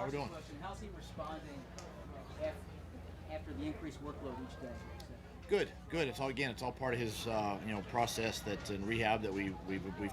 we doing? How's he responding after the increased workload each day? Good. It's all part of his process that's in rehab that we've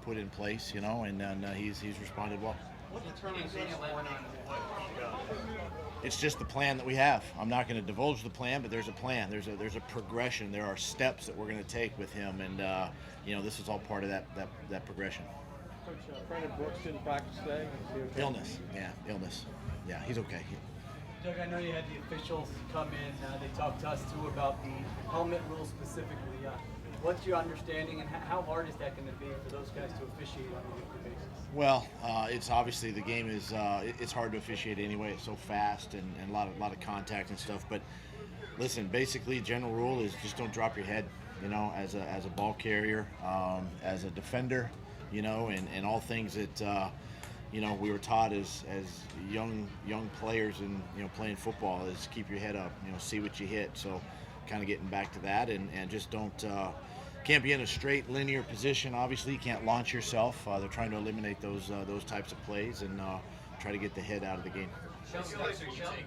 put in place, and then he's responded well. What determines each morning what he does? It's just the plan that we have. I'm not going to divulge the plan, but there's a plan. There's a progression. There are steps that we're going to take with him, and this is all part of that progression. Coach, Brandon Brooks didn't practice today. Okay? Illness. Yeah, he's okay. Doug, I know you had the officials come in. They talked to us too about the helmet rule specifically. What's your understanding, and how hard is that going to be for those guys to officiate on a weekly basis? Well, it's obviously the game is it's hard to officiate anyway. It's so fast and a lot of contact and stuff. But listen, basically, general rule is just don't drop your head. As a ball carrier, as a defender, and all things that we were taught as young players and playing football is keep your head up, see what you hit. So kind of getting back to that and just can't be in a straight linear position. Obviously, you can't launch yourself. They're trying to eliminate those types of plays and try to get the head out of the game. Sheldon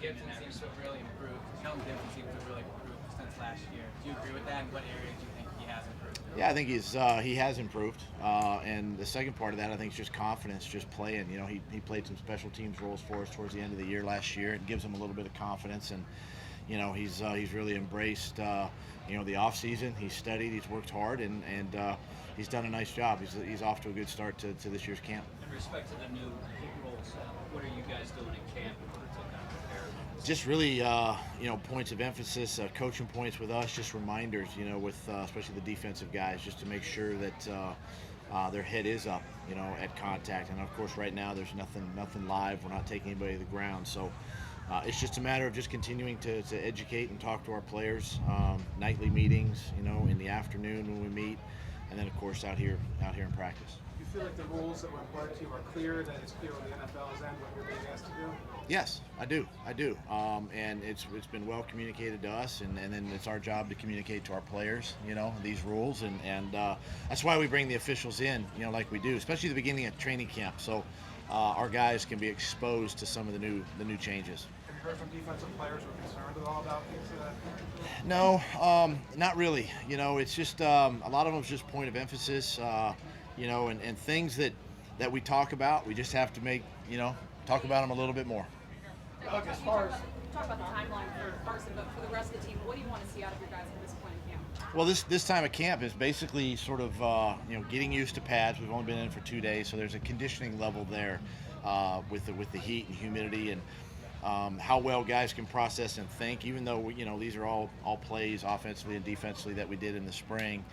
Gibson seems to have really improved. Sheldon Gibson seems to have really improved since last year. Do you agree with that? And what areas do you think he has improved? Yeah, I think he has improved. And the second part of that, I think, is just confidence, just playing. He played some special teams roles for us towards the end of the year last year. It gives him a little bit of confidence, and he's really embraced the off season. He's studied, he's worked hard, and he's done a nice job. He's off to a good start to this year's camp. In respect to the new roles, what are you guys doing in camp to kind of prepare? Just really, points of emphasis, coaching points with us, just reminders, with especially the defensive guys, just to make sure that their head is up, at contact. And of course, right now there's nothing live. We're not taking anybody to the ground, so it's just a matter of just continuing to educate and talk to our players. Nightly meetings, in the afternoon when we meet, and then of course out here in practice. You feel like the rules that were imparted to you are clear, that it's clear on the NFL's end what you're being asked to do? Yes, I do. And it's been well communicated to us, and then it's our job to communicate to our players, these rules, and that's why we bring the officials in, like we do, especially the beginning of training camp, so our guys can be exposed to some of the new changes. Have you heard from defensive players who are concerned at all about these? No, not really. It's just a lot of them is just point of emphasis, and things that we talk about. We just have to talk about them a little bit more. Look, as far as talk about the timeline for Carson, but for the rest of the team, what do you want to see out of your guys at this point in camp? Well, this time of camp is basically sort of getting used to pads. We've only been in for 2 days, so there's a conditioning level there with the heat and humidity, and how well guys can process and think. Even though these are all plays offensively and defensively that we did in the spring,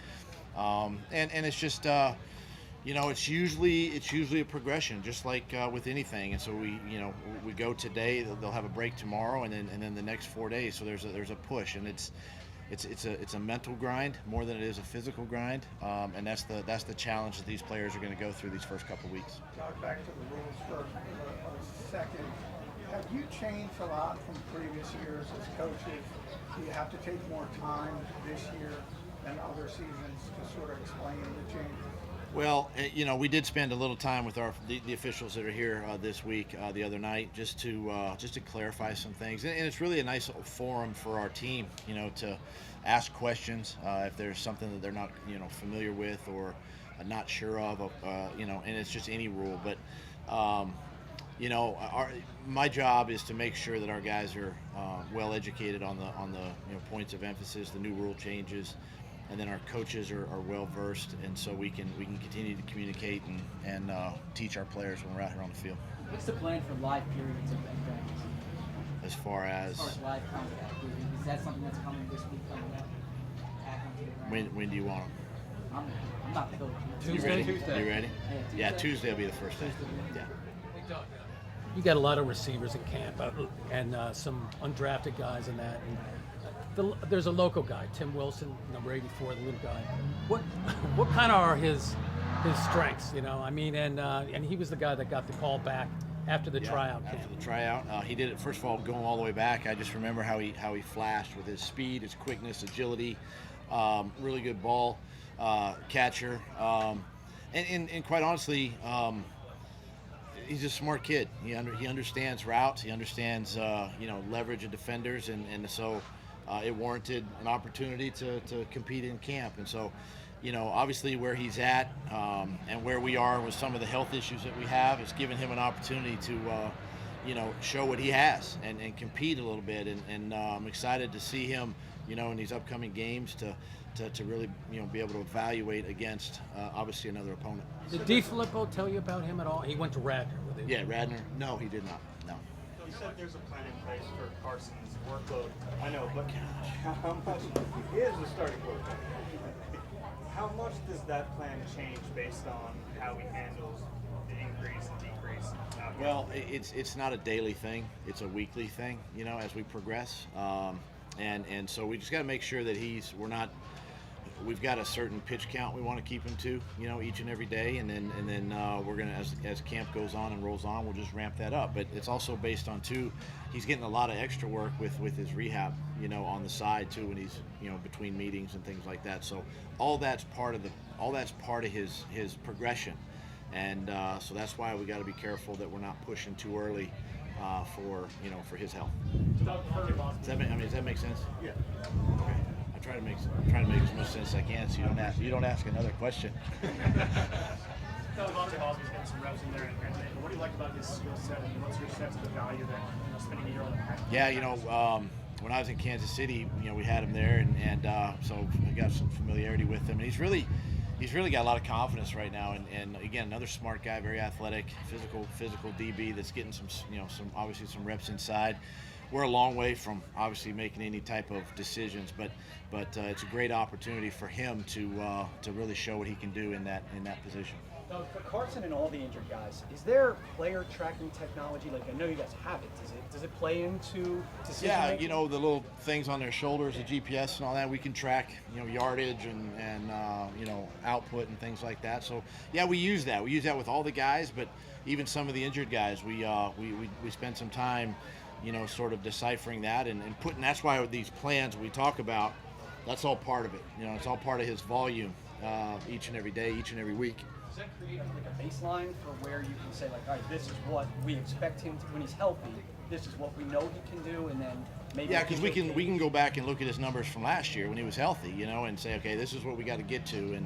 and it's just. It's usually a progression, just like with anything. And so we go today. They'll have a break tomorrow, and then the next 4 days. So there's a push, and it's a mental grind more than it is a physical grind. And that's the challenge that these players are going to go through these first couple of weeks. Doug, back to the rules for a second. Have you changed a lot from previous years as coaches? Do you have to take more time this year than other seasons to sort of explain the changes? Well, we did spend a little time with the officials that are here this week, the other night, just to clarify some things. And it's really a nice little forum for our team, to ask questions if there's something that they're not, familiar with or not sure of, and it's just any rule. But, my job is to make sure that our guys are well educated on the points of emphasis, the new rule changes. And then our coaches are well versed, and so we can continue to communicate and teach our players when we're out here on the field. What's the plan for live periods of practice? As far as live contact, is that something that's coming this week? Coming up? When do you want them? I'm not the coach. Tuesday. Tuesday. You ready? Yeah, Tuesday will be the first day. Yeah. You got a lot of receivers in camp and some undrafted guys in that. And there's a local guy, Tim Wilson, number 84, the little guy. What kind of are his strengths? And he was the guy that got the call back after the tryout camp. After the tryout, he did it. First of all, going all the way back, I just remember how he flashed with his speed, his quickness, agility, really good ball catcher, and quite honestly. he's a smart kid. He understands routes. He understands leverage of defenders, and so it warranted an opportunity to compete in camp. And so, obviously where he's at and where we are with some of the health issues that we have, it's given him an opportunity to show what he has and compete a little bit. And I'm excited to see him in these upcoming games to really be able to evaluate against obviously another opponent. Did DiFilippo tell you about him at all? He went to Radnor with him. Yeah, Radnor. No, he did not. No. You said there's a plan in place for Carson's workload. I know, but how much he is a starting quarterback? How much does that plan change based on how he handles the increase and decrease? Well, it's not a daily thing. It's a weekly thing. As we progress, and so we just got to make sure that we've got a certain pitch count we want to keep him to, each and every day, and then we're gonna, as camp goes on and rolls on, we'll just ramp that up. But it's also based on he's getting a lot of extra work with his rehab, on the side too, when he's between meetings and things like that. So all that's part of his progression, and so that's why we got to be careful that we're not pushing too early for his health. Does that make sense? Yeah. Okay. I try to make as much sense as I can, so you don't ask another question. Devontae Bosby's getting some reps in there, and what do you like about his skill set, and what's your sense of the value that spending a year on the pack? Yeah, when I was in Kansas City, we had him there, and so I got some familiarity with him, and he's really got a lot of confidence right now, and again, another smart guy, very athletic, physical DB that's getting some reps inside. We're a long way from obviously making any type of decisions, but it's a great opportunity for him to really show what he can do in that position. Now, for Carson and all the injured guys, is there player tracking technology? Like, I know you guys have it. Does it play into decision making? Yeah, the little things on their shoulders, the GPS and all that, we can track, yardage and output and things like that. So yeah, we use that. We use that with all the guys, but even some of the injured guys, we spend some time, sort of deciphering that and putting. That's why with these plans we talk about, that's all part of it. It's all part of his volume each and every day, each and every week. Does that create like a baseline for where you can say, like, all right, this is what we expect him to, when he's healthy, this is what we know he can do, and then maybe... Yeah, because we can go back and look at his numbers from last year when he was healthy, and say, okay, this is what we got to get to,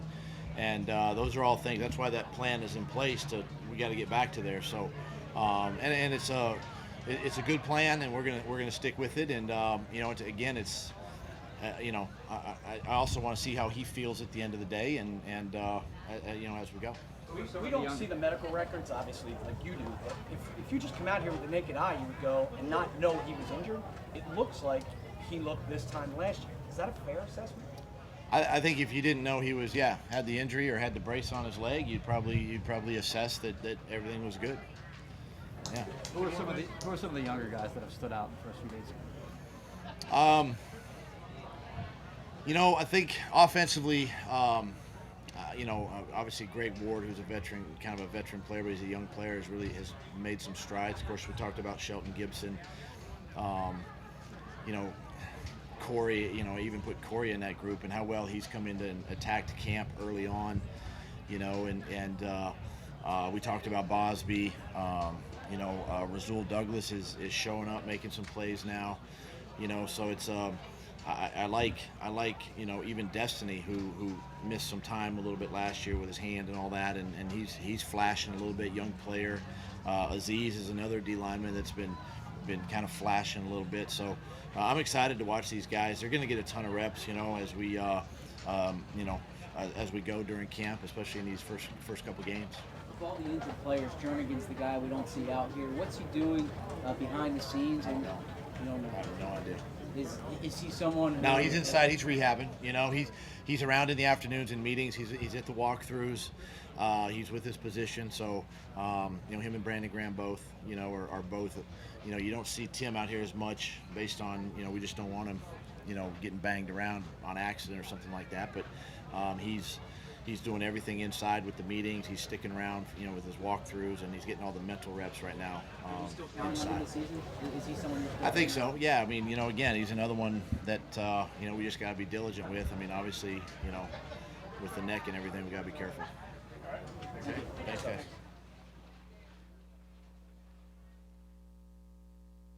and those are all things. That's why that plan is in place. We got to get back to there. So, and it's a good plan, and we're gonna stick with it. And I also want to see how he feels at the end of the day, and as we go. We don't see the medical records, obviously, like you do, but if you just come out here with the naked eye, you would go and not know he was injured. It looks like he looked this time last year. Is that a fair assessment? I think if you didn't know he was, had the injury or had the brace on his leg, you'd probably assess that everything was good. Yeah. Who are some of the younger guys that have stood out in the first few days? I think offensively, obviously Greg Ward, who's a veteran, kind of a veteran player, but he's a young player, has made some strides. Of course, we talked about Shelton Gibson. Corey, even put Corey in that group and how well he's come into and attacked camp early on, and we talked about Bosby. Rasul Douglas is showing up, making some plays now, so it's I like even Destiny, who missed some time a little bit last year with his hand and all that, and he's flashing a little bit, young player. Aziz is another D lineman that's been kind of flashing a little bit, so I'm excited to watch these guys. They're going to get a ton of reps, as we go during camp, especially in these first couple games. With all the injured players, Jernigan's the guy we don't see out here. What's he doing behind the scenes? And you don't know. I have no idea. Is he someone? No, he's inside. He's rehabbing. He's around in the afternoons in meetings. He's at the walkthroughs. He's with his position. So, him and Brandon Graham both, are both. You don't see Tim out here as much based on, we just don't want him, getting banged around on accident or something like that. But he's doing everything inside with the meetings. He's sticking around, with his walkthroughs, and he's getting all the mental reps right now. Inside. Is he someone? I think so. Yeah. I mean, again, he's another one that we just got to be diligent with. I mean, obviously, with the neck and everything, we got to be careful. Thanks, guys.